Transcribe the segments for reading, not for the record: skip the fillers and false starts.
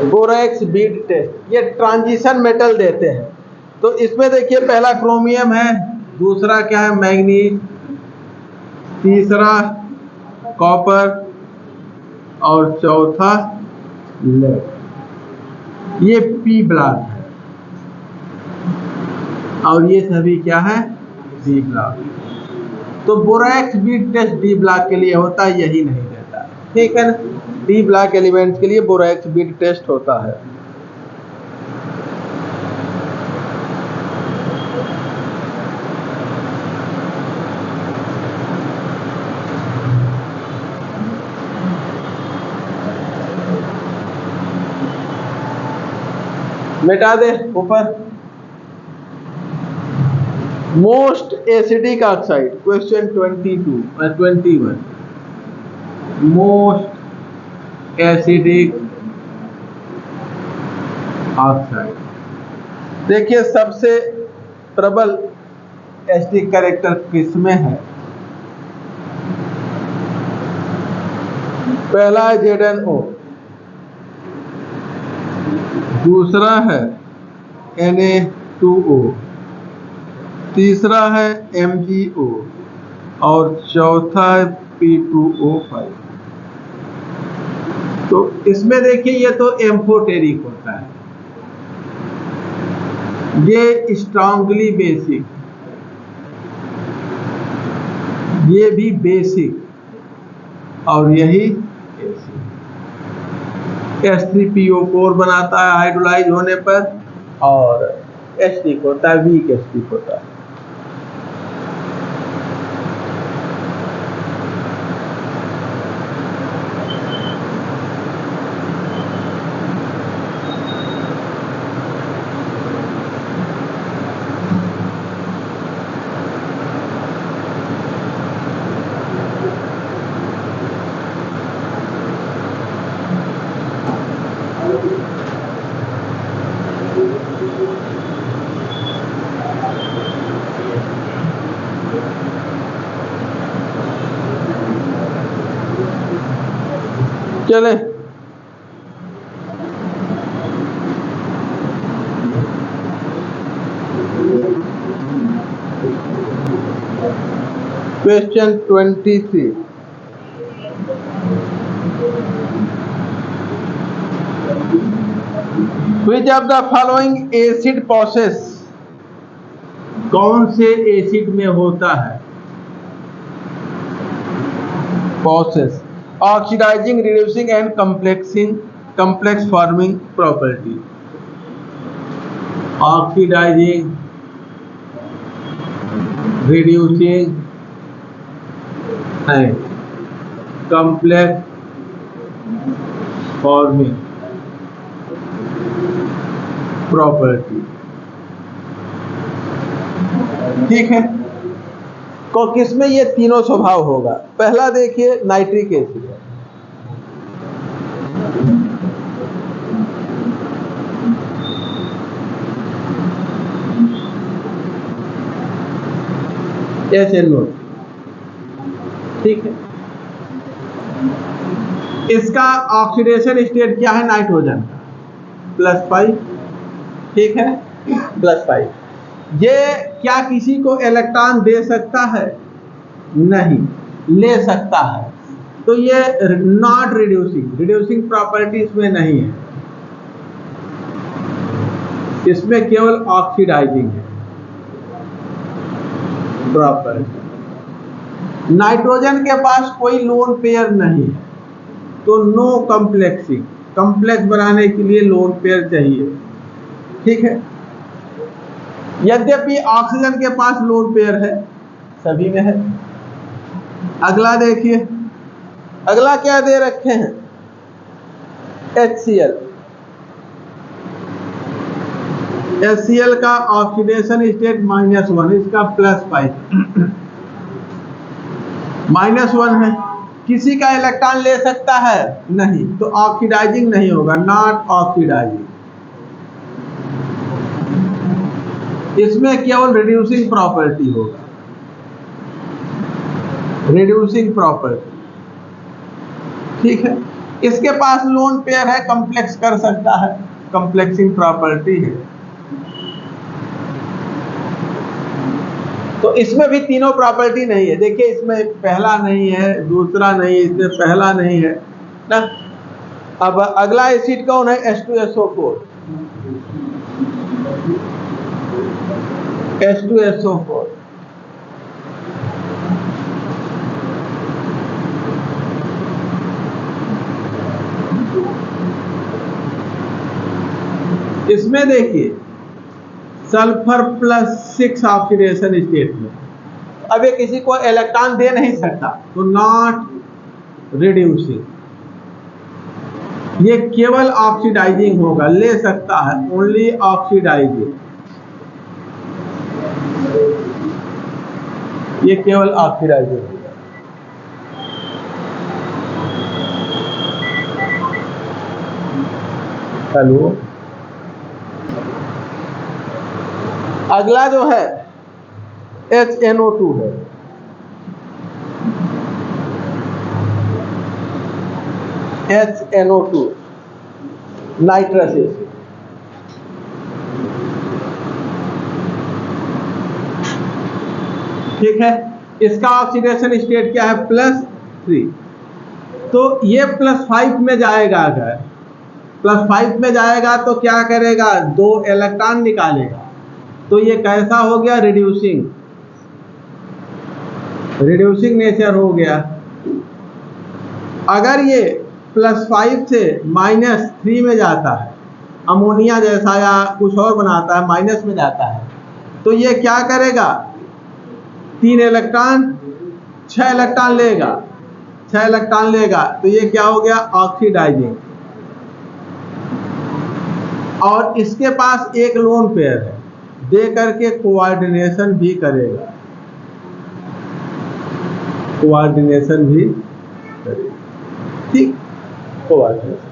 Borax bead test, ये transition metal देते हैं। तो इसमें देखिए पहला क्रोमियम है, दूसरा क्या है मैग्नीज, तीसरा कॉपर और चौथा लेड। ये पी ब्लॉक है और ये सभी क्या है डी ब्लॉक। तो borax bead test D block के लिए होता है, यही नहीं देता, ठीक है ना। डी ब्लॉक एलिमेंट्स के लिए बोरैक्स बीड टेस्ट होता है। मिटा दे ऊपर। Most acidic oxide, question 21 most acidic oxide. देखिए सबसे प्रबल एसिडिक कैरेक्टर किसमें है? पहला है ZnO, दूसरा है Na2O, तीसरा है MgO और चौथा है P2O5। तो इसमें देखिए ये तो एम्फोटेरिक होता है, ये स्ट्रांगली बेसिक, ये भी बेसिक और यही H3PO4 बनाता है हाइड्रोलाइज होने पर, और एसिडिक होता है, वीक एसिडिक होता है। चले question 23। Which of the following acid process, कौन से एसिड में होता है process oxidising, reducing and complex forming property? Oxidising, reducing and complex forming property, ठीक है। को किसमें ये तीनों स्वभाव होगा? पहला देखिए नाइट्रिक एसिड है, HNO, ठीक है। इसका ऑक्सीडेशन स्टेट क्या है? नाइट्रोजन का +5, ठीक है, +5। ये क्या किसी को इलेक्ट्रॉन दे सकता है? नहीं, ले सकता है। तो ये नॉट रिड्यूसिंग प्रॉपर्टी इसमें नहीं है, इसमें केवल ऑक्सीडाइजिंग है प्रॉपर्टी। नाइट्रोजन के पास कोई लोन पेयर नहीं है, तो नो कॉम्प्लेक्सिंग, कॉम्प्लेक्स बनाने के लिए लोन पेयर चाहिए, ठीक है। यद्यपि ऑक्सीजन के पास लोन पेयर है, सभी में है। अगला देखिए, अगला क्या दे रखे हैं? HCl। HCl का ऑक्सीडेशन स्टेट -1, इसका +5, -1 है। किसी का इलेक्ट्रॉन ले सकता है? नहीं, तो ऑक्सीडाइजिंग नहीं होगा, नॉट ऑक्सीडाइजिंग। इसमें केवल रिड्यूसिंग प्रॉपर्टी होगा, रिड्यूसिंग प्रॉपर्टी, ठीक है। इसके पास लोन पेयर है, कॉम्प्लेक्स कर सकता है, कॉम्प्लेक्सिंग प्रॉपर्टी है। तो इसमें भी तीनों प्रॉपर्टी नहीं है। देखिए इसमें पहला नहीं है, दूसरा नहीं है, इसमें पहला नहीं है ना। अब अगला एसिड कौन है? H2SO4। H2SO4 इसमें देखिए सल्फर +6 ऑक्सीडेशन स्टेट में, अब ये किसी को इलेक्ट्रॉन दे नहीं सकता, तो नॉट रिड्यूसिंग, ये केवल ऑक्सीडाइजिंग होगा, ले सकता है ओनली ऑक्सीडाइजिंग, ये केवल ऑक्सीडाइजिंग होगा। हेलो, अगला जो है HNO2 है। HNO2 नाइट्रस एसिड, ठीक है। इसका ऑक्सीडेशन स्टेट क्या है? +3। तो ये +5 में जाएगा, अगर +5 में जाएगा तो क्या करेगा? 2 इलेक्ट्रॉन निकालेगा, तो ये कैसा हो गया? रिड्यूसिंग, रिड्यूसिंग नेचर हो गया। अगर ये +5 से -3 में जाता है, अमोनिया जैसा या कुछ और बनाता है, माइनस में जाता है, तो ये क्या करेगा? 3 इलेक्ट्रॉन 6 इलेक्ट्रॉन लेगा, 6 इलेक्ट्रॉन लेगा, तो ये क्या हो गया? ऑक्सीडाइजिंग। और इसके पास एक लोन पेयर है, दे करके कोऑर्डिनेशन भी करेगा, कोऑर्डिनेशन भी करेगा, ठीक, कोऑर्डिनेशन।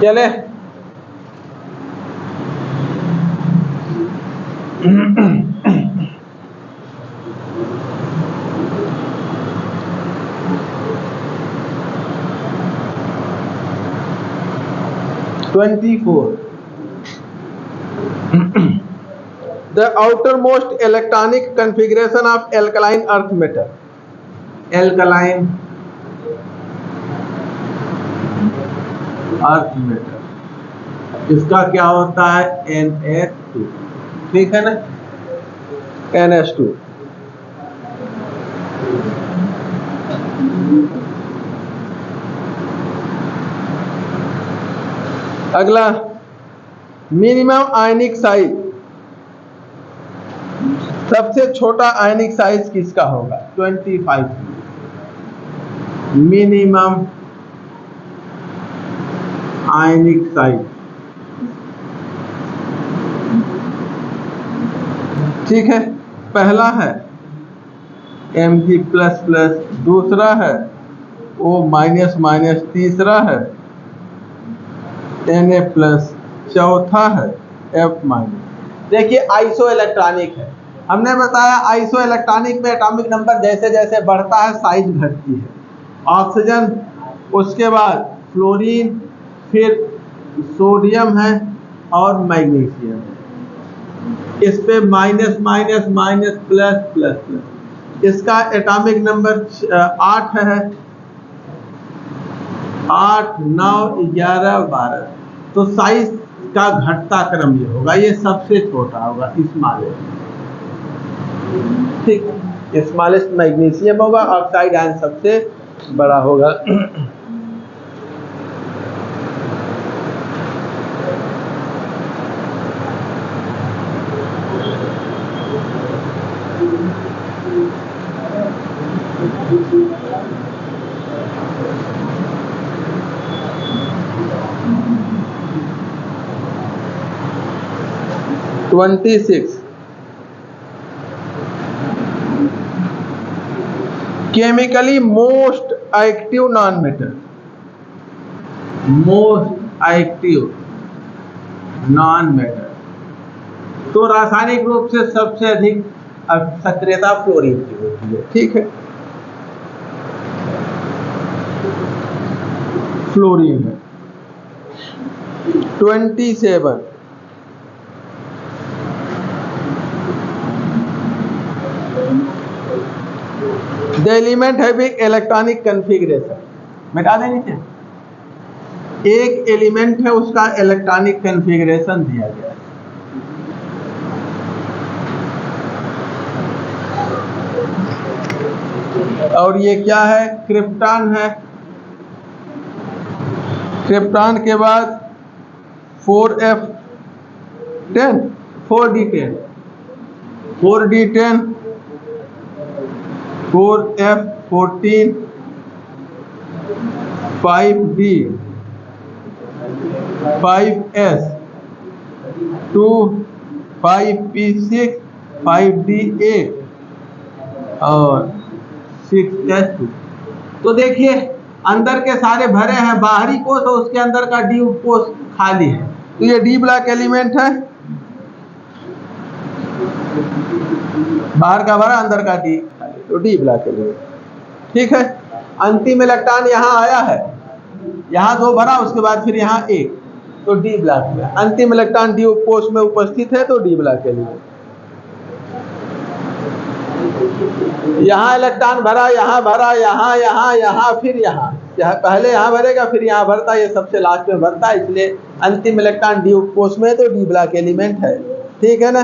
चले, The outermost electronic configuration of alkaline earth metal. Alkaline earth metal, इसका क्या होता है? NH2, ठीक है ना, NH2। अगला मिनिमम आयनिक साइज, सबसे छोटा आयनिक साइज किसका होगा? 25। मिनिमम आयनिक साइज, ठीक है। पहला है Mg++, दूसरा है O-, तीसरा है Na+, चौथा है F-। देखिए आइसो इलेक्ट्रॉनिक है, हमने बताया आइसो इलेक्ट्रॉनिक में एटॉमिक नंबर जैसे जैसे बढ़ता है साइज घटती है। ऑक्सीजन, उसके बाद फ्लोरीन, फिर सोडियम है और मैग्नीशियम है। इस पे --, इसका एटॉमिक नंबर 8 है, 8, 9, 11, 12। तो साइज इसका घटता क्रम ये होगा, ये सबसे छोटा होगा स्मॉलेस्ट। ठीक, स्मॉलेस्ट मैग्नीशियम होगा, ऑक्साइड आयन सबसे बड़ा होगा। Chemically most active non metal, most active non metal. तो रासायनिक रूप से सबसे अधिक सक्रियता फ्लोरीन की होती है। ठीक है, फ्लोरीन है। 27 the element having electronic configuration, मिटा देनी चाहिए। एक एलिमेंट है, उसका इलेक्ट्रॉनिक कन्फिग्रेशन दिया गया है। और ये क्या है? क्रिप्टॉन है। क्रिप्टॉन के बाद 4F10, 4D10, 4D10, 4F14, 5D, 5S, 2, 5P6, 5D8 और 6S2। तो देखिए अंदर के सारे भरे हैं, बाहरी कोष और उसके अंदर का डी कोष खाली है, तो ये डी ब्लॉक एलिमेंट है। बाहर का भरा, अंदर का डी, तो डी ब्लॉक एलिमेंट। ठीक है, अंतिम इलेक्ट्रॉन यहाँ आया है, यहाँ 2 भरा, उसके बाद फिर यहाँ 1, तो डी ब्लॉक में अंतिम इलेक्ट्रॉन डी कोष में उपस्थित है, तो डी ब्लॉक एलिमेंट। यहाँ इलेक्ट्रॉन भरा, यहाँ भरा, यहाँ फिर यहाँ पहले यहाँ भरेगा, फिर यहाँ भरता, ये सबसे लास्ट में भरता, इसलिए अंतिम इलेक्ट्रॉन डी कोष में, तो डी ब्लॉक एलिमेंट है। ठीक है ना?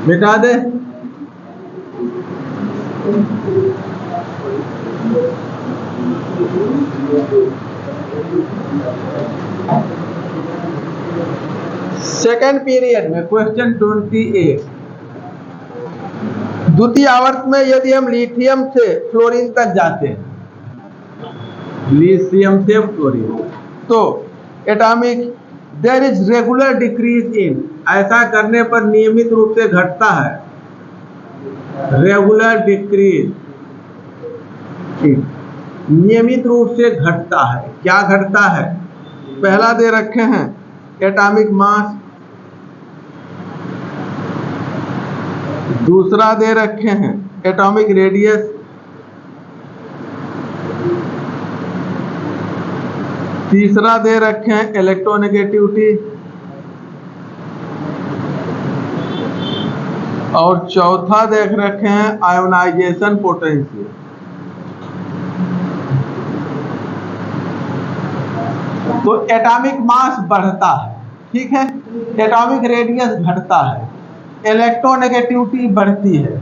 मिटा दे। सेकेंड पीरियड में क्वेश्चन 28, द्वितीय आवर्त में यदि हम लिथियम से फ्लोरीन तक जाते हैं, लिथियम से फ्लोरीन, तो atomic there is regular decrease in, ऐसा करने पर नियमित रूप से घटता है, रेगुलर डिक्रीज, नियमित रूप से घटता है। क्या घटता है? पहला दे रखे हैं एटॉमिक मास, दूसरा दे रखे हैं एटॉमिक रेडियस, तीसरा दे रखे हैं इलेक्ट्रोनेगेटिविटी, और चौथा देख रखे हैं आयोनाइजेशन पोटेंशियल। तो एटॉमिक मास बढ़ता है, ठीक है, एटॉमिक रेडियस घटता है, इलेक्ट्रोनेगेटिविटी बढ़ती है,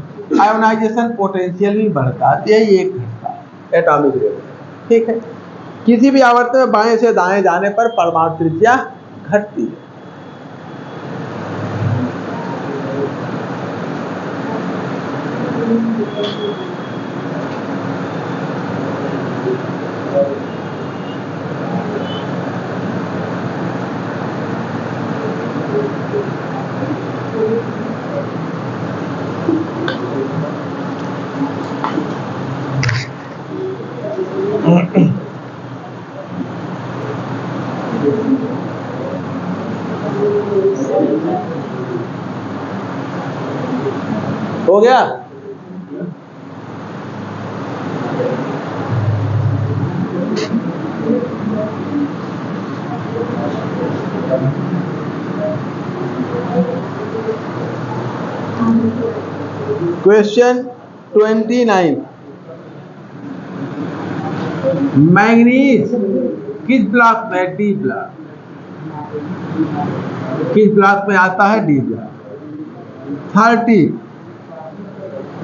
आयोनाइजेशन पोटेंशियल भी बढ़ता है, यही एक घटता है एटॉमिक रेडियस। ठीक है, किसी भी आवर्त में बाएं से दाएं जाने पर परमाणु त्रिज्या घटती है। हो गया? क्वेश्चन 29, मैंगनीज किस ब्लॉक में? D block. किस ब्लॉक में आता है? D block. 30,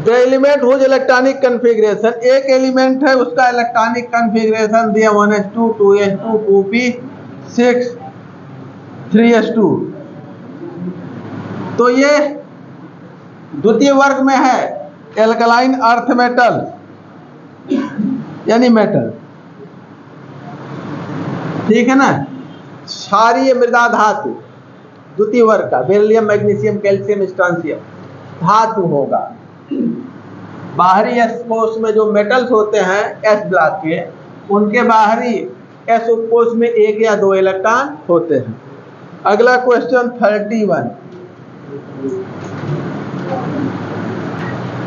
the element whose electronic configuration, एक एलिमेंट है उसका इलेक्ट्रॉनिक कन्फिग्रेशन दिया 1s2 2s2 2p6 3s2। तो ये द्वितीय वर्ग में है, एल्कलाइन अर्थ मेटल यानी मेटल, ठीक है ना। क्षारीय मृदा धातु द्वितीय वर्ग का, बेरिलियम मैग्नीशियम कैल्शियम स्ट्रांसियम धातु होगा। बाहरी एस कोष में जो मेटल्स होते हैं एस ब्लॉक के, उनके बाहरी एस उपकोष में एक या दो इलेक्ट्रॉन होते हैं। अगला question 31,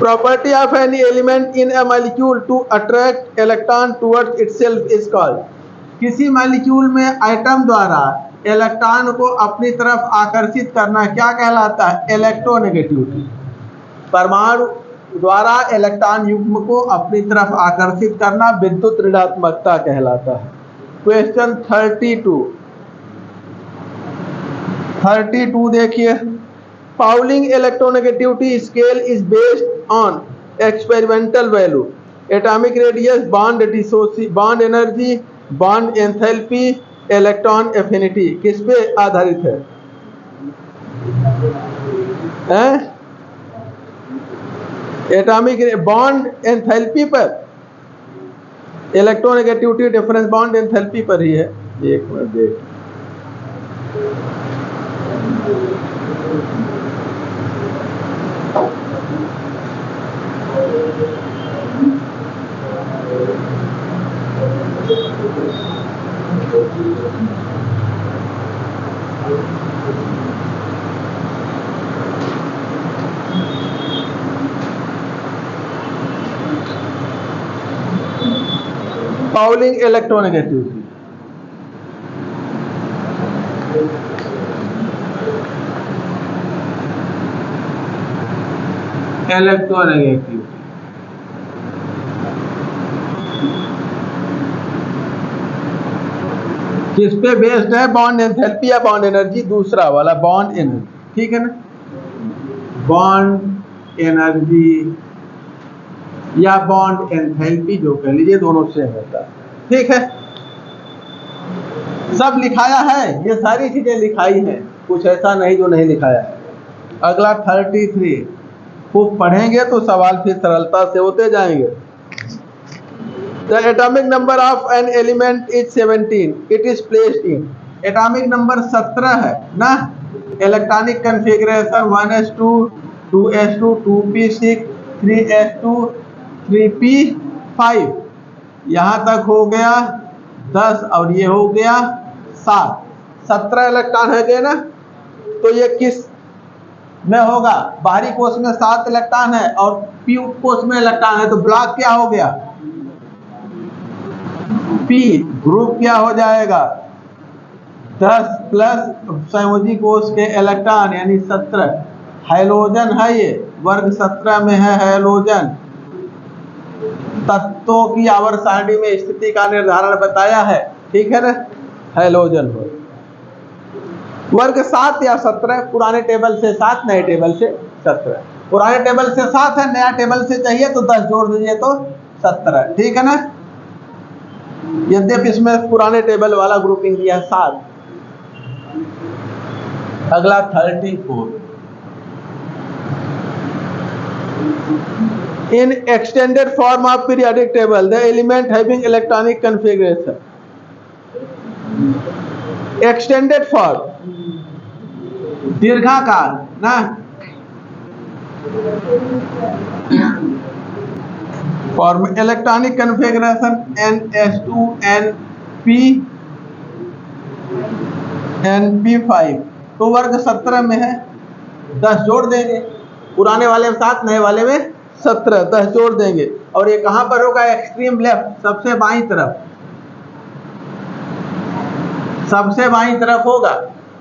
property of any element in a molecule to attract electron towards itself is called. किसी मॉलिक्यूल में आइटम द्वारा इलेक्ट्रॉन को अपनी तरफ आकर्षित करना क्या कहलाता है? इलेक्ट्रोनेगेटिविटी। परमाणु द्वारा इलेक्ट्रॉन युग्म को अपनी तरफ आकर्षित करना विद्युत ऋणात्मकता कहलाता है। क्वेश्चन 32 देखिए, Pauling electronegativity scale is based on experimental value, atomic radius, bond energy, bond enthalpy, electron affinity. किस पे आधारित है? एटॉमिक बॉन्ड एंथैल्पी पर, इलेक्ट्रोनेगेटिविटी डिफरेंस बॉन्ड एंथैल्पी पर ही है। एक मिनट देख, पाउलिंग इलेक्ट्रोनेगेटिविटी, इलेक्ट्रोनेगेटिविटी किस पे बेस्ड है? बॉन्ड एंथैल्पी या बॉन्ड एनर्जी, दूसरा वाला बॉन्ड एनर्जी, ठीक है ना। बॉन्ड एनर्जी या बॉन्ड एंथैल्पी जो कह लीजिए, दोनों से होता है, ठीक है। सब लिखाया है, ये सारी चीजें लिखाई हैं, कुछ ऐसा नहीं जो नहीं लिखाया है। अगला 33, खूब पढ़ेंगे तो सवाल फिर सरलता से होते जाएंगे। The atomic number of an element is 17, it is placed in, atomic number 17 है ना। Electronic configuration 1s2 2s2 2p6 3s2 3p5, यहां तक हो गया 10 और ये हो गया 7, 17 इलेक्ट्रॉन है गए ना। तो ये किस में होगा? बाहरी कोष में 7 इलेक्ट्रॉन है और पी कोष में इलेक्ट्रॉन है, तो ब्लॉक क्या हो गया? पी। ग्रुप क्या हो जाएगा? 10 प्लस संयोजी कोष के इलेक्ट्रॉन यानी 17। हैलोजन है ये, वर्ग 17 में है हैलोजन। तत्वों की आवर्त सारणी में स्थिति का निर्धारण बताया है, ठीक है ना। हैलोजन हो वर्ग 7 या 17, पुराने टेबल से 7, नए टेबल से 17। पुराने टेबल से 7 है, नया टेबल से चाहिए तो 10 जोड़ दीजिए तो 17, ठीक है ना। यद्यपि इसमें पुराने टेबल वाला ग्रुपिंग दिया है 7। अगला 34, in extended form of periodic table the element having electronic configuration, extended form दीर्घाकार ना, form electronic configuration NS2 NP NP5, तो वर्ग 17 में है, 10 जोड़ देंगे पुराने वाले में 7, नए वाले में 17, 10 जोड़ देंगे। और ये कहाँ पर होगा? एक्सट्रीम लेफ्ट, सबसे बाईं तरफ, सबसे बाईं तरफ होगा।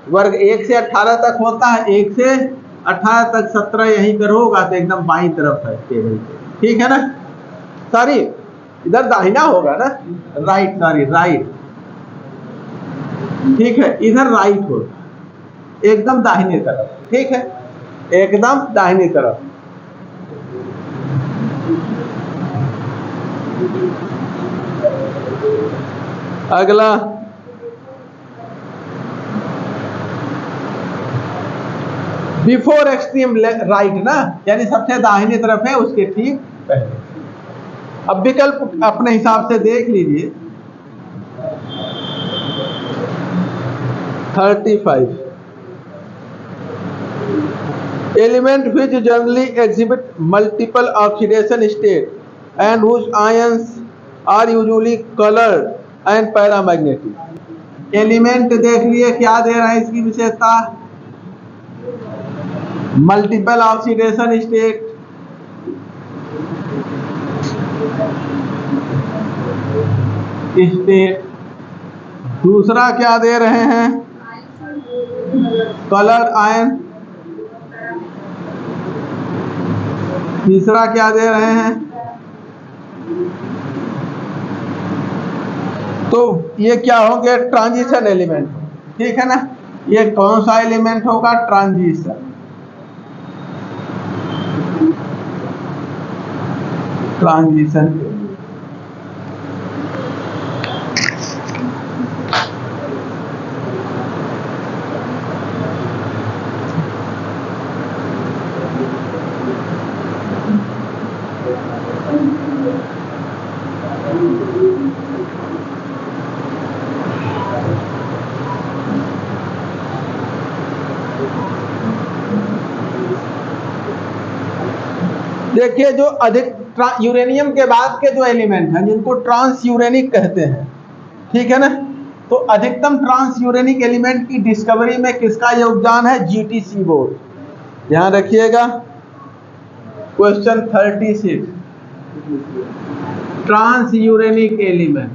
वर्ग 1 से 18 तक होता है, 1 से 18 तक 17 यहीं पर होगा, तो एकदम बाईं तरफ है टेबल पे, ठीक है ना? सॉरी, इधर दाहिना होगा ना, राइट, सॉरी राइट, ठीक है, इधर राइट होगा, एकदम दाहिने तरफ, ठीक है, एकदम दाहिने तरफ। अगला, बिफोर एक्सट्रीम राइट ना, यानी सबसे दाहिने तरफ है, उसके ठीक पहले। अब विकल्प अपने हिसाब से देख लीजिए। 35 element which generally exhibit multiple oxidation state and whose ions are usually colored and paramagnetic। Element देख लिए, क्या दे रहा है इसकी विशेषता? मल्टीपल ऑक्सीडेशन स्टेट, दूसरा क्या दे रहे हैं? कलर आयन, तीसरा क्या दे रहे हैं? तो ये क्या होंगे? ट्रांजिशन एलिमेंट, ठीक है ना? ये कौन सा एलिमेंट होगा? Transition, transition. देखिए, जो अधिक यूरेनियम के बाद के जो एलिमेंट हैं जिनको ट्रांस यूरेनिक कहते हैं, ठीक है ना, तो अधिकतम ट्रांस यूरेनिक एलिमेंट की डिस्कवरी में किसका योगदान है? G T Seaborg. ध्यान रखिएगा, question 36, transuranic element,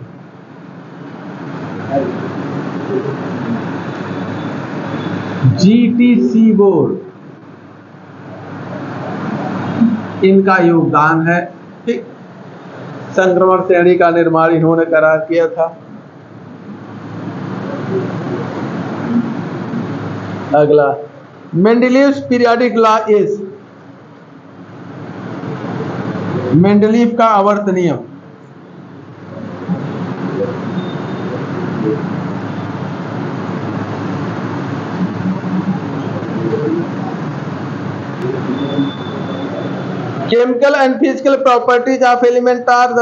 G T Seaborg, इनका योगदान है, ठीक। संक्रमण श्रेणी का निर्माण इन्होंने करा किया था। अगला, Mendeleev's periodic law is, Mendeleev का आवर्त नियम, chemical and physical properties of element are,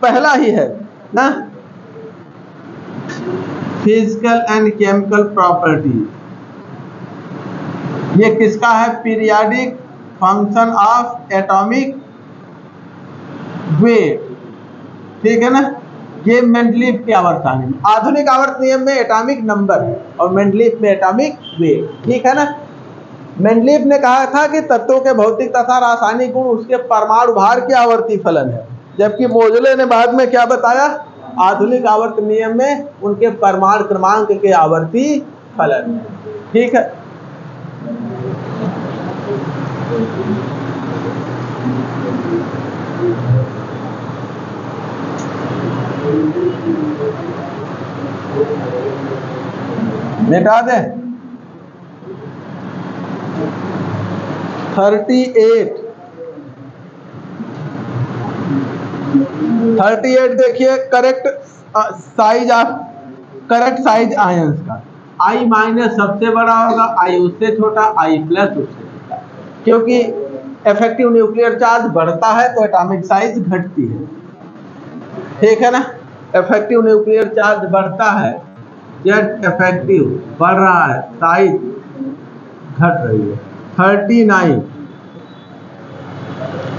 पहला ही है ना, फिजिकल एंड केमिकल प्रॉपर्टीज, ये किसका है? Periodic function of atomic weight, ठीक है ना। ये मेंडलीव के आवर्त नियम, आधुनिक आवर्त नियम में एटॉमिक नंबर है और मेंडलीव में एटॉमिक वेट, ठीक है ना। मेंडलीव ने कहा था कि तत्वों के भौतिक तथा रासायनिक गुण उसके परमाणु भार के आवर्ती फलन है, जबकि मोजले ने बाद में क्या बताया? आधुनिक आवर्त नियम में उनके परमाणु क्रमांक के आवर्ती फलन है, ठीक है। मिटा दे। 38 देखिए, correct size of, correct size ions का, आई माइनस सबसे बड़ा होगा, आई उससे छोटा, आई प्लस उससे छोटा, क्योंकि इफेक्टिव न्यूक्लियर चार्ज बढ़ता है तो एटॉमिक साइज घटती है, ठीक है ना। इफेक्टिव न्यूक्लियर चार्ज बढ़ता है, जेट इफेक्टिव बढ़ रहा है, साइज घट रही है। 39,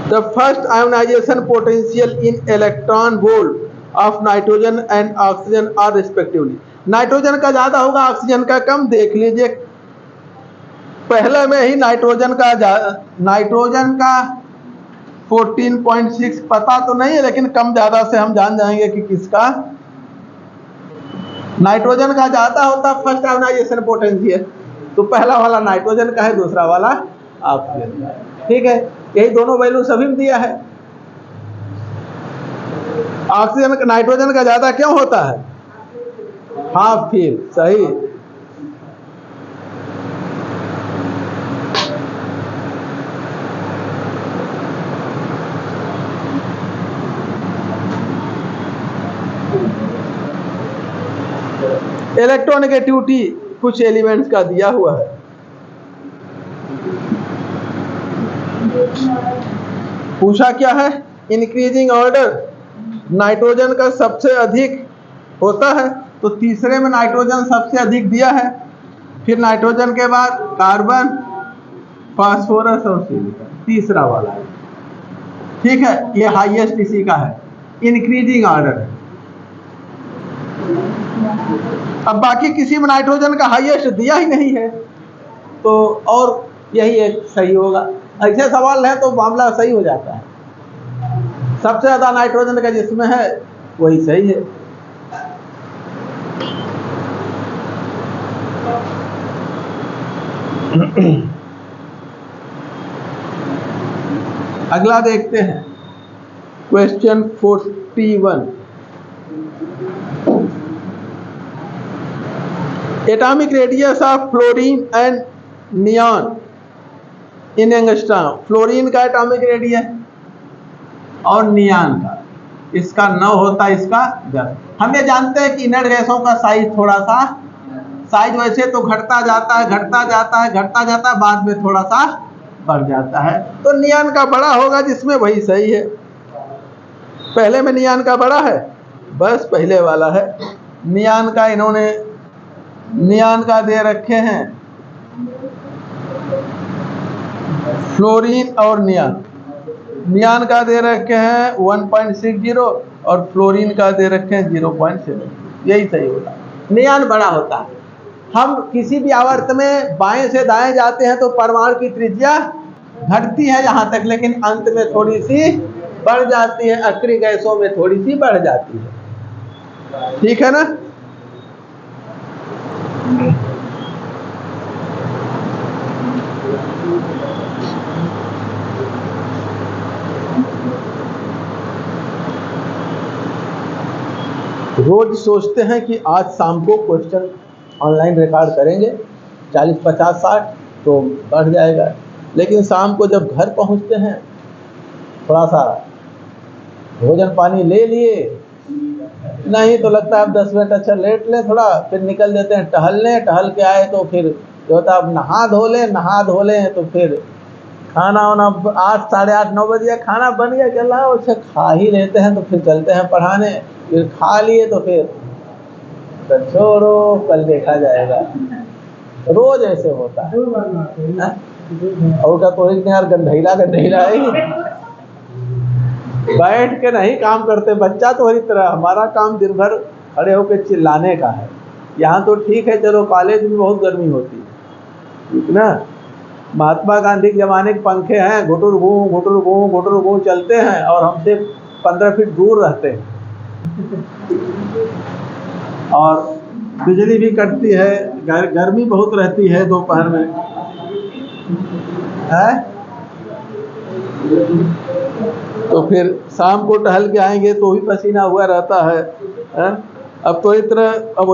the first ionization potential in electron volt of nitrogen and oxygen are respectively, nitrogen का ज्यादा होगा, ऑक्सीजन का कम। देख लीजिए पहले में ही नाइट्रोजन का 14.6 पता तो नहीं है, लेकिन कम ज्यादा से हम जान जाएंगे कि किसका नाइट्रोजन का ज्यादा होता फर्स्ट आयोनाइजेशन पोटेंशियल। तो पहला वाला नाइट्रोजन का है, दूसरा वाला ऑक्सीजन का है। ठीक है, यही दोनों वैल्यू सभी में दिया है। ऑक्सीजन का नाइट्रोजन का ज्यादा क्यों होता है? हाफ फील, सही। इलेक्ट्रोनेगेटिविटी कुछ एलिमेंट्स का दिया हुआ है। पूछा क्या है? इंक्रीजिंग ऑर्डर नाइट्रोजन का सबसे अधिक होता है, तो तीसरे में नाइट्रोजन सबसे अधिक दिया है। फिर नाइट्रोजन के बाद कार्बन, फास्फोरस और सिलिकॉन, तीसरा वाला है। ठीक है, ये हाईएस्ट इसी का है, इंक्रीजिंग ऑर्डर है। अब बाकी किसी में नाइट्रोजन का हाईएस्ट दिया ही नहीं है, तो और यही एक सही होगा। ऐसे सवाल है तो मामला सही हो जाता है। सबसे ज्यादा नाइट्रोजन का जिसमें है वही सही है। अगला देखते हैं, question 41। Atomic radius of fluorine and neon in angstrom. Fluorine का एटॉमिक रेडियस और नियॉन का, इसका 9 होता है, इसका 10। हम ये जानते हैं कि इनर्ट गैसों का साइज थोड़ा सा, साइज वैसे तो घटता जाता है, बाद में थोड़ा सा बढ़ जाता है। तो नियॉन का बड़ा होगा जिसमें, वही सही है। पहले में नियॉन का बड़ा है, बस पहले वाला है। नियॉन का इन्होंने नियॉन का दे रखे हैं, फ्लोरीन और नियॉन का दे रखे हैं 1.60 और फ्लोरीन का दे रखे हैं 0.7। यही सही होगा, नियॉन बड़ा होता है। हम किसी भी आवर्त में बाएं से दाएं जाते हैं तो परमाणु की त्रिज्या घटती है यहाँ तक, लेकिन अंत में थोड़ी सी बढ़ जाती है। अक्रिय गैसों में थोड़ी सी बढ़ जाती है। ठीक है ना? रोज सोचते हैं कि आज शाम को क्वेश्चन ऑनलाइन रिकॉर्ड करेंगे, 40, 50, 60 तो बढ़ जाएगा। लेकिन शाम को जब घर पहुंचते हैं, थोड़ा सा भोजन पानी ले लिए, नहीं तो लगता है अब 10 मिनट अच्छा लेट लें थोड़ा, फिर निकल देते हैं टहलने। टहल के आए तो फिर जो होता है अब नहा धो लें तो फिर खाना वाना 8, साढ़े 8, 9 बजे खाना बन गया, चल रहा है, उसे खा ही लेते हैं तो फिर चलते हैं पढ़ाने। फिर खा लिए तो फिर छोड़ो, कल देखा जाएगा। रोज ऐसे होता है। और क्या तो एक यार गंधैला है, बैठ के नहीं काम करते। बच्चा तो हरी तरह, हमारा काम दिन भर खड़े होकर चिल्लाने का है। यहाँ तो ठीक है, चलो कॉलेज में बहुत गर्मी होती है, ठीक ना। महात्मा गांधी के जमाने के पंखे हैं, घुटुर घू चलते हैं, और हमसे 15 फीट दूर रहते हैं। और बिजली भी कटती है, गर्मी बहुत रहती है दोपहर में है। तो फिर शाम को टहल के आएंगे तो भी पसीना हुआ रहता है। अब तो इतना, अब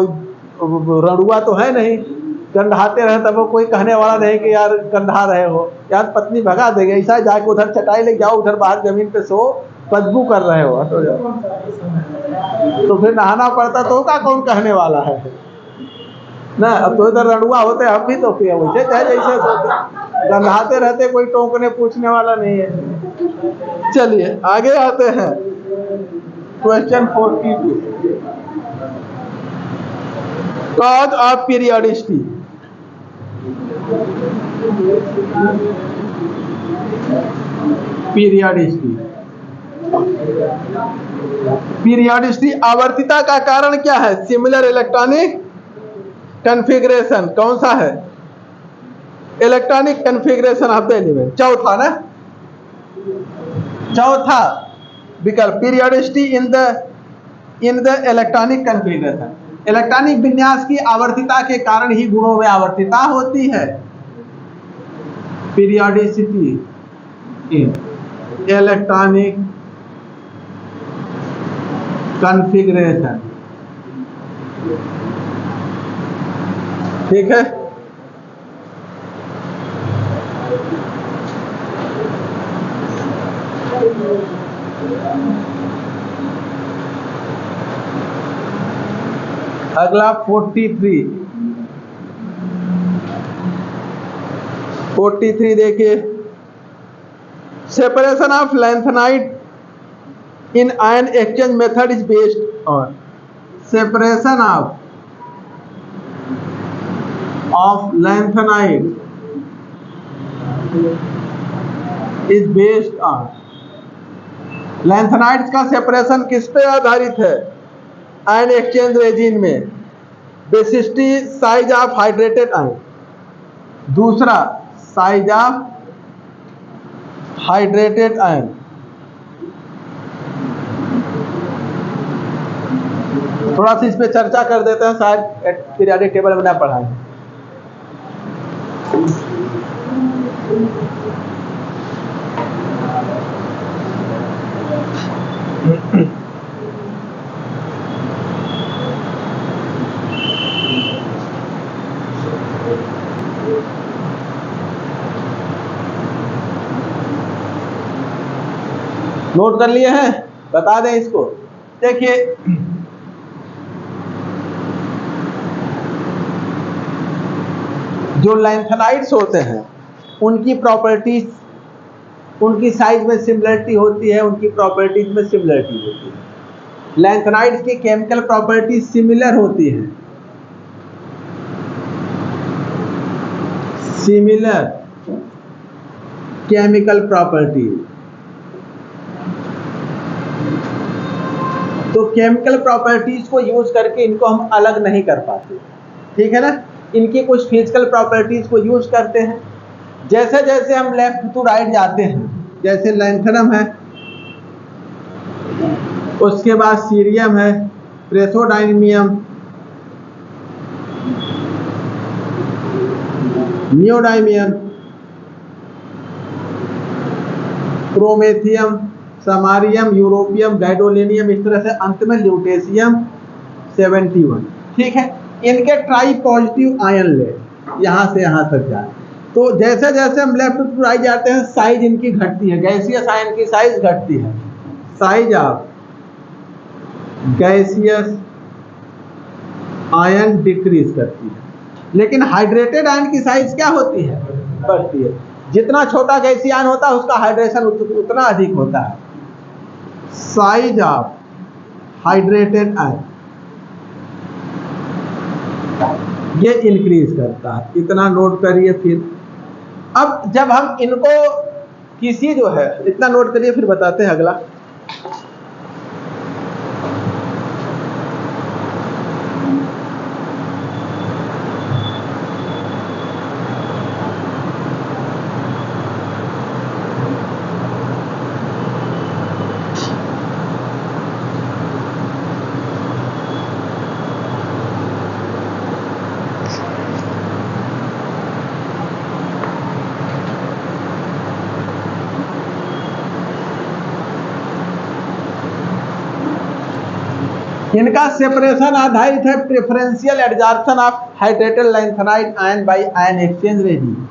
रणुआ तो है नहीं, गंधाते रहे तब कोई कहने वाला नहीं कि यार गंधा रहे हो, यार पत्नी भगा देगी। ऐसा जाके उधर चटाई ले जाओ, उधर बाहर जमीन पे सो, बदबू कर रहे हो, हटो जाओ। तो फिर नहाना पड़ता तो का कौन कहने वाला है ना। अब तो इधर रणुआ होते हम भी तो फिर वैसे चाहे जैसे सोते, गंधाते रहते, कोई टोकने पूछने वाला नहीं है। चलिए आगे आते हैं, question 42। Cause of periodicity. Periodicity आवर्तिता का कारण क्या है? Similar electronic configuration. कौन सा है? Electronic configuration of the element, चौथा ना, चौथा विकल्प periodicity in the electronic configuration. Electronic विन्यास की आवर्तिता के कारण ही गुणों में आवर्तिता होती है। पीरियोडिसिटी इन इलेक्ट्रॉनिक कन्फिग्रेशन, ठीक है। अगला 43 देखिए, separation of lanthanide in ion exchange method is based on, separation of lanthanide is based on, lanthanides का सेपरेशन किस पे आधारित है आयन एक्सचेंज रेजिन में? Basicity size of hydrated ion, दूसरा साइज ऑफ हाइड्रेटेड आयन, थोड़ा सा इस पे चर्चा कर देते हैं, शायद पीरियोडिक टेबल में ना पढ़ाएं। नोट कर लिए हैं? बता दें इसको। देखिए, जो लैंथेनाइड्स होते हैं उनकी प्रॉपर्टीज, उनकी साइज में सिमिलरिटी होती है, उनकी प्रॉपर्टीज में सिमिलरिटी होती है। लैंथेनाइड्स की केमिकल प्रॉपर्टीज सिमिलर होती हैं, सिमिलर केमिकल प्रॉपर्टीज। तो केमिकल प्रॉपर्टीज को यूज करके इनको हम अलग नहीं कर पाते, ठीक है ना। इनकी कुछ फिजिकल प्रॉपर्टीज को यूज करते हैं। जैसे जैसे हम लेफ्ट टू राइट जाते हैं, जैसे लैंथेनम है, उसके बाद सीरियम है, प्रेसोडायनियम, नियोडायमियम, प्रोमेथियम, समारियम, यूरोपियम, गाइडोलेनियम, इस तरह से अंत में ल्यूटेशियम 71, ठीक है। इनके ट्राई पॉजिटिव आयन ले, यहां से यहां तक जाए। तो जैसे जैसे हम लेफ्ट टू राइट जाते हैं, साइज इनकी घटती है, गैसियस आयन की साइज घटती है, size of gaseous ion decrease करती है। लेकिन हाइड्रेटेड आयन की साइज क्या होती है? बढ़ती है। जितना छोटा गैसीय आयन होता है उसका हाइड्रेशन उतना अधिक होता है। साइज ऑफ हाइड्रेटेड आयन ये इंक्रीज करता है, इतना नोट करिए। फिर अब जब हम इनको किसी जो है, इतना नोट करिए, फिर बताते हैं अगला। इनका सेपरेशन आधारित है preferential adsorption of hydrated lanthanide ion bye ion exchange resin.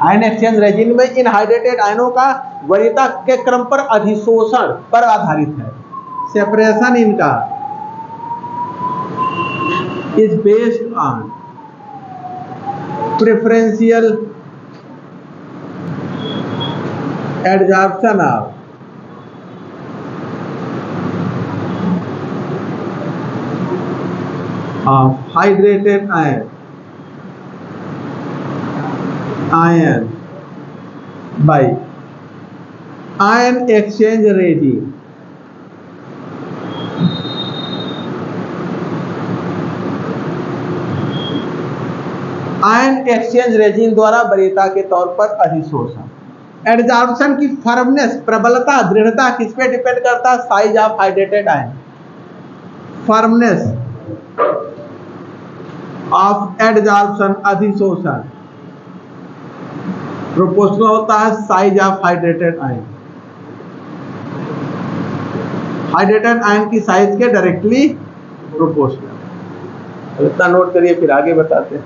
Ion exchange resin में इन हाइड्रेटेड आयनों का वरीयता के क्रम पर अधिशोषण पर आधारित है। सेपरेशन इनका is based on preferential adsorption of hydrated ion by ion exchange regime. Ion heat exchange resin द्वारा वरीयता के तौर पर अधिशोषण। एडजॉर्प्शन की फर्मनेस, प्रबलता, दृढ़ता किस पे डिपेंड करता है? Size of hydrated ion. Firmness of adsorption, अधिशोषण, प्रोपोर्शनल होता है size of hydrated ion. Hydrated ion की साइज के डायरेक्टली प्रोपोर्शनल। इतना नोट करिए, फिर आगे बताते हैं।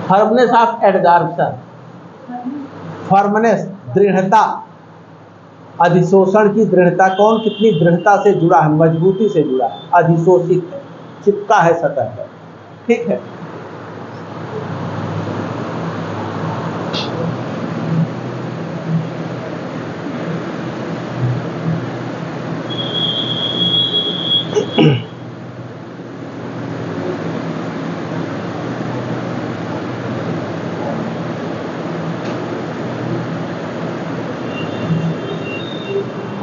फर्मनेस ऑफ एडजॉर्प्शन, फर्मनेस दृढ़ता, अधिशोषण की दृढ़ता, कौन कितनी दृढ़ता से जुड़ा है, मजबूती से जुड़ा है, अधिशोषित है, चिपका है सतह पर, ठीक है।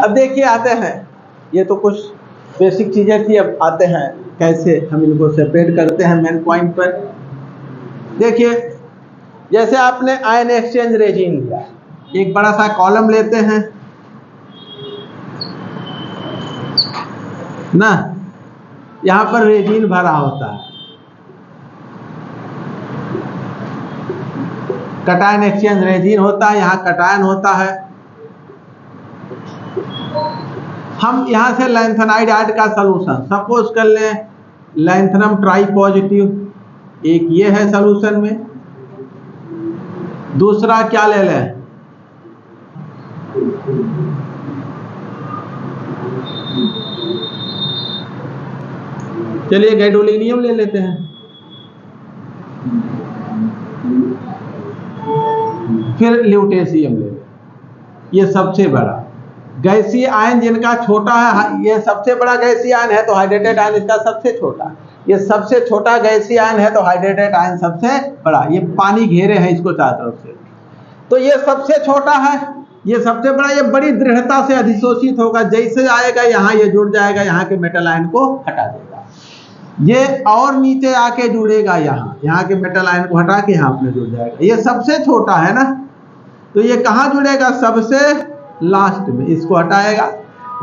अब देखिए आते हैं, ये तो कुछ बेसिक चीजें थी, अब आते हैं कैसे हम इनको सेपरेट करते हैं मेन पॉइंट पर। देखिए, जैसे आपने आयन एक्सचेंज रेजिन लिया, एक बड़ा सा कॉलम लेते हैं ना, यहां पर रेजिन भरा होता है, कटायन एक्सचेंज रेजिन होता है, यहां कटायन होता है। हम यहां से लैंथेनाइड आयड का सॉल्यूशन सपोज कर लें, लैंथनम ट्राई पॉजिटिव, एक ये है सॉल्यूशन में, दूसरा क्या ले लें, चलिए गैडोलिनियम ले लेते हैं, फिर ल्यूटेशियम ले लें। ये सबसे बड़ा गैसीय आयन जिनका छोटा है, ये सबसे बड़ा गैसीय आयन है तो हाइड्रेटेड आयन इसका सबसे छोटा, ये सबसे छोटा गैसीय आयन है तो हाइड्रेटेड आयन सबसे बड़ा। ये पानी घेरे हैं इसको चारों तरफ से, तो ये सबसे छोटा है, ये सबसे बड़ा, ये बड़ी दृढ़ता से अधिशोषित होगा, जैसे आएगा यहाँ ये जुड़ जाएगा, यहाँ के मेटल आयन को हटा देगा, ये और नीचे आके जुड़ेगा, यहाँ के मेटल आयन को हटा के यहाँ अपने जुड़ जाएगा। ये सबसे छोटा है ना, तो ये कहाँ जुड़ेगा? सबसे लास्ट में, इसको हटाएगा।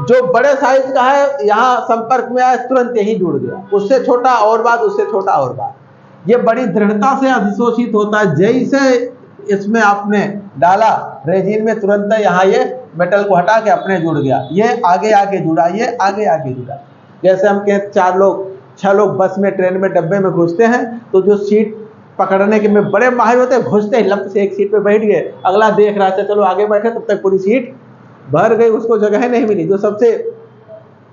जो बड़े साइज का है यहाँ संपर्क में आया तुरंत यही जुड़ गया, उससे छोटा और बात, उससे छोटा और बात। ये बड़ी दृढ़ता से अधिशोषित होता है, जैसे इसमें आपने डाला रेजिन में, तुरंत यहाँ ये मेटल को हटा के अपने जुड़ गया, ये आगे आके जुड़ा, ये आगे आके जुड़ा। जैसे हम कहते 4 लोग 6 लोग बस में, ट्रेन में, डब्बे में घुसते हैं, तो जो सीट पकड़ने के में बड़े माहिर होते हैं, घुसते ही लंप से एक सीट पे बैठ गए, अगला देख रहा था चलो आगे बैठे, तब तक पूरी सीट भर गई, उसको जगह नहीं मिली। जो सबसे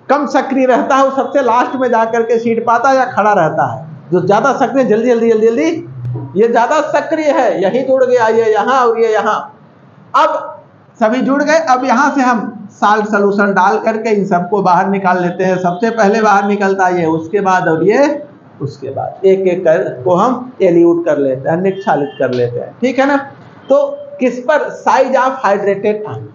कम सक्रिय रहता है वो सबसे लास्ट में जाकर के सीट पाता है या खड़ा रहता है, जो ज्यादा सक्रिय जल्दी जल्दी जल्दी जल्दी, ये ज्यादा सक्रिय है, यही जुड़ गया, ये यहाँ और ये यहाँ। अब सभी जुड़ गए, अब यहाँ से हम साल्ट सोल्यूशन डाल करके इन सबको बाहर निकाल लेते हैं। सबसे पहले बाहर निकलता है ये, उसके बाद और ये, उसके बाद एक एक को हम एल्यूट कर लेते हैं, निक्षालित कर लेते हैं, ठीक है ना। तो किस पर? साइज ऑफ हाइड्रेटेड आयन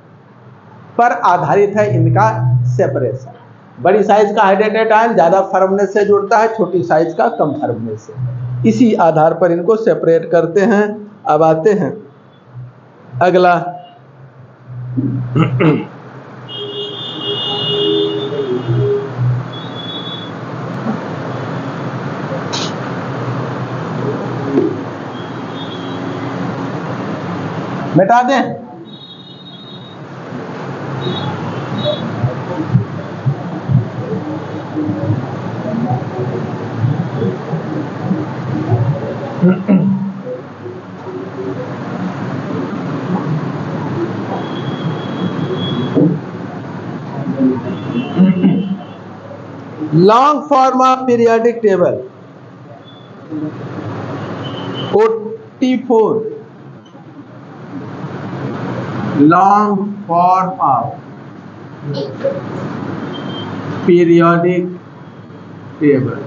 पर आधारित है इनका सेपरेशन। बड़ी साइज का हाइड्रेटेड आयन ज्यादा फर्मनेस से जुड़ता है, छोटी साइज का कम फर्मनेस से, इसी आधार पर इनको सेपरेट करते हैं। अब आते हैं अगला मिटा दें। Long form of periodic table OT4 long form of periodic table.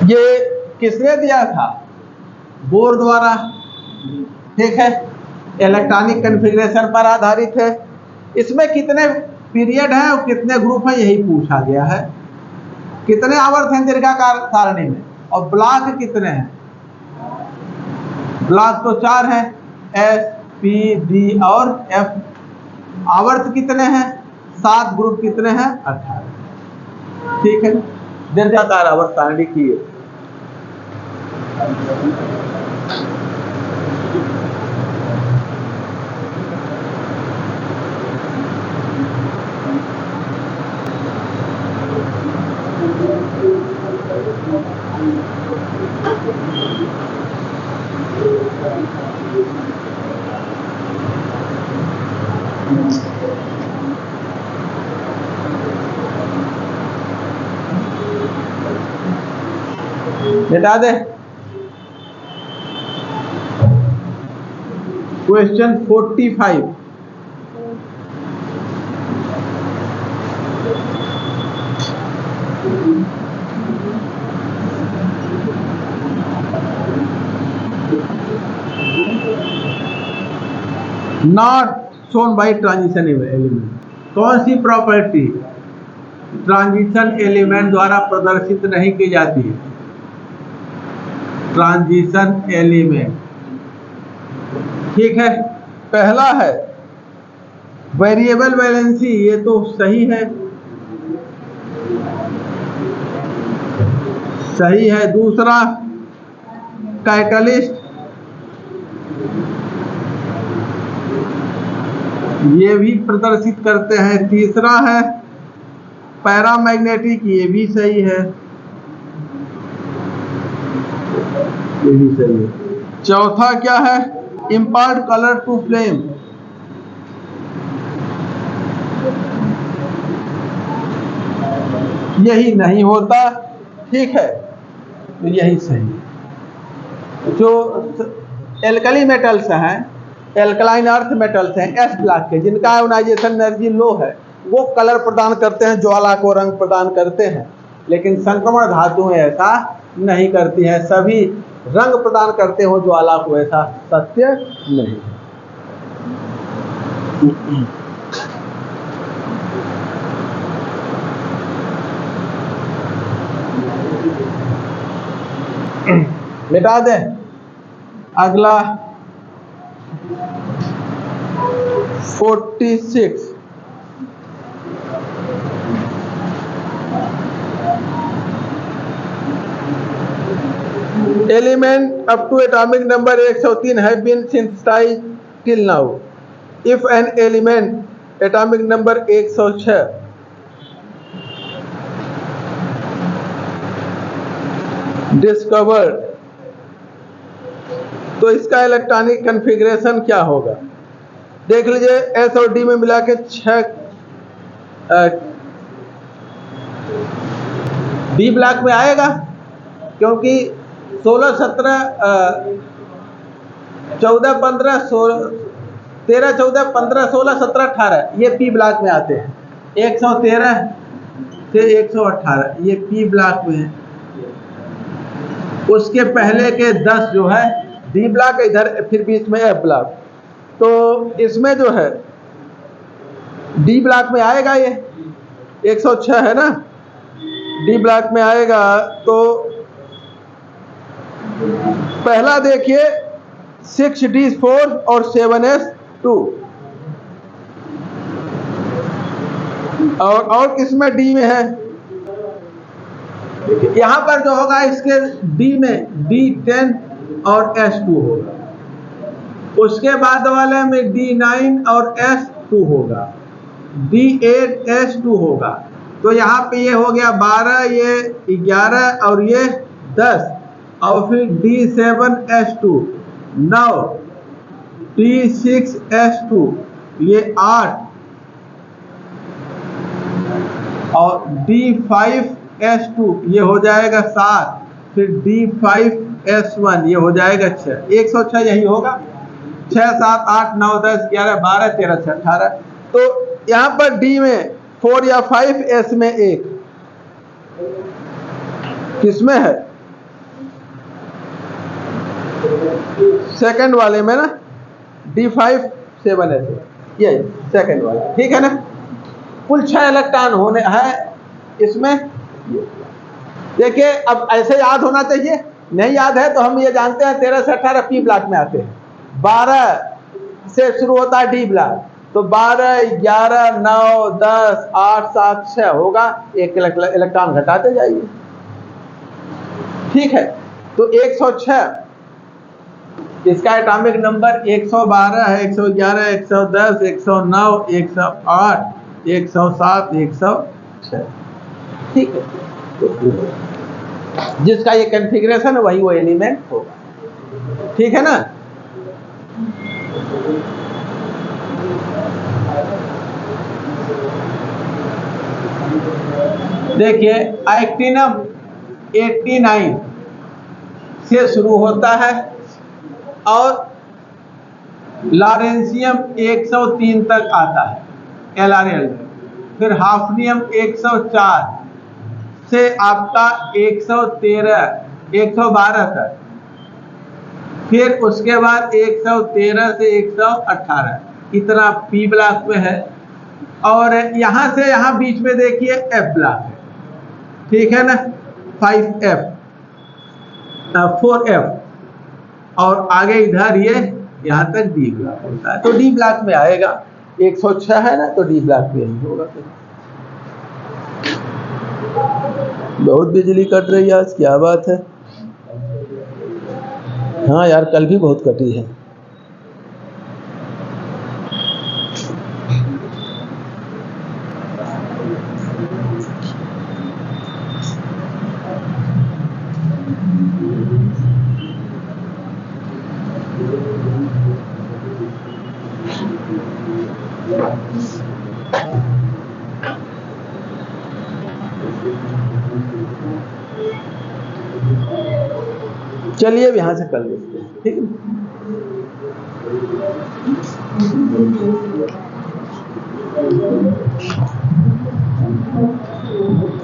ये किसने दिया था? बोर द्वारा। ठीक है, इलेक्ट्रॉनिक कॉन्फ़िगरेशन पर आधारित है। इसमें कितने पीरियड हैं और कितने ग्रुप हैं यही पूछा गया है। कितने आवर्त हैं दीर्घाकार सारणी में और ब्लॉक कितने हैं? ब्लॉक तो 4 हैं, एस, पी, डी और एफ। आवर्त कितने हैं? 7। ग्रुप कितने हैं? 18। ठीक है, दीर्घाकार आवर्त सारणी की है। मिटा दे। Question 45। Not shown by transition element. कौन सी प्रॉपर्टी ट्रांजिशन एलिमेंट द्वारा प्रदर्शित नहीं की जाती है? Transition element. ठीक है, पहला है वेरिएबल वैलेंसी, ये तो सही है, सही है। दूसरा कैटलिस्ट, ये भी प्रदर्शित करते हैं। तीसरा है पैरामैग्नेटिक, ये भी सही है, ये भी सही है। चौथा क्या है? इम्पार्ट कलर टू फ्लेम, यही नहीं होता। ठीक है, तो यही सही। जो एल्कली मेटल्स हैं, एल्कलाइन अर्थ मेटल्स हैं एस ब्लॉक के, जिनका आयोनाइजेशन एनर्जी लो है, वो कलर प्रदान करते हैं, ज्वाला को रंग प्रदान करते हैं। लेकिन संक्रमण धातुएं ऐसा नहीं करती हैं, सभी रंग प्रदान करते हो ज्वाला को, ऐसा सत्य नहीं। मिटा दे। अगला 46। Element up to atomic number 103 have been synthesized till now. If an element atomic number 106 discovered, तो इसका इलेक्ट्रॉनिक कॉन्फ़िगरेशन क्या होगा? देख लीजिए, एस और डी में मिला के 6 डी ब्लॉक में आएगा, क्योंकि 16, 17, 14, 15, 13, 14, 15, 16, 17, 18 ये पी ब्लॉक में आते हैं। 113 से 118 ये पी ब्लॉक में है। उसके पहले के 10 जो है डी ब्लॉक, इधर फिर बीच में एफ ब्लॉक। तो इसमें जो है डी ब्लॉक में आएगा, ये 106 है ना, डी ब्लॉक में आएगा। तो पहला देखिए 6d4 और 7s2, और किसमें डी में है? यहां पर जो होगा इसके डी में d10 और s2 होगा। उसके बाद वाले में d9 और s2 होगा, d8 s2 होगा। तो यहाँ पे ये हो गया 12, ये 11 और ये 10, और फिर d7 s2, 9, d6 s2 ये 8, और d5 s2 ये हो जाएगा 7, फिर d5 s1 ये हो जाएगा 6। 106 यही होगा। 6 7 8 9 10 11 12 13 से 18। तो यहाँ पर डी में 4 या 5, एस में 1, किसमें है? सेकंड वाले में ना, D5 7 ऐसे, ये सेकंड वाला, ठीक है ना। कुल 6 इलेक्ट्रॉन होने हैं इसमें। देखिए अब ऐसे याद होना चाहिए, नहीं याद है तो हम ये जानते हैं 13 से 18 पी ब्लॉक में आते हैं, 12 से शुरू होता है डी ब्लॉक, तो 12 11 9 10 8 7 6 होगा, एक इलेक्ट्रॉन घटाते जाइए, ठीक है। तो 106 इसका एटॉमिक नंबर 112 है, 111 110 109 108 107 106, ठीक है। जिसका ये कॉन्फ़िगरेशन है वही वो एलिमेंट होगा, ठीक है ना। देखिए एक्टिनम 89 से शुरू होता है और लॉरेंशियम 103 तक आता है LRL में, फिर हाफनियम 104 से आपका 112 तक, फिर उसके बाद 113 से 118 इतना पी ब्लॉक में है। और यहाँ से यहाँ बीच में देखिए एफ ब्लॉक है, ठीक है ना, 5F 4F, और आगे इधर ये यहाँ तक डी ब्लॉक होता है, तो डी ब्लॉक में आएगा। 106 है ना, तो डी ब्लॉक में ही होगा। बहुत बिजली कट रही है आज, क्या बात है। हाँ यार, कल भी बहुत कटी है। चलिए अब यहाँ से कर लेते हैं, ठीक है।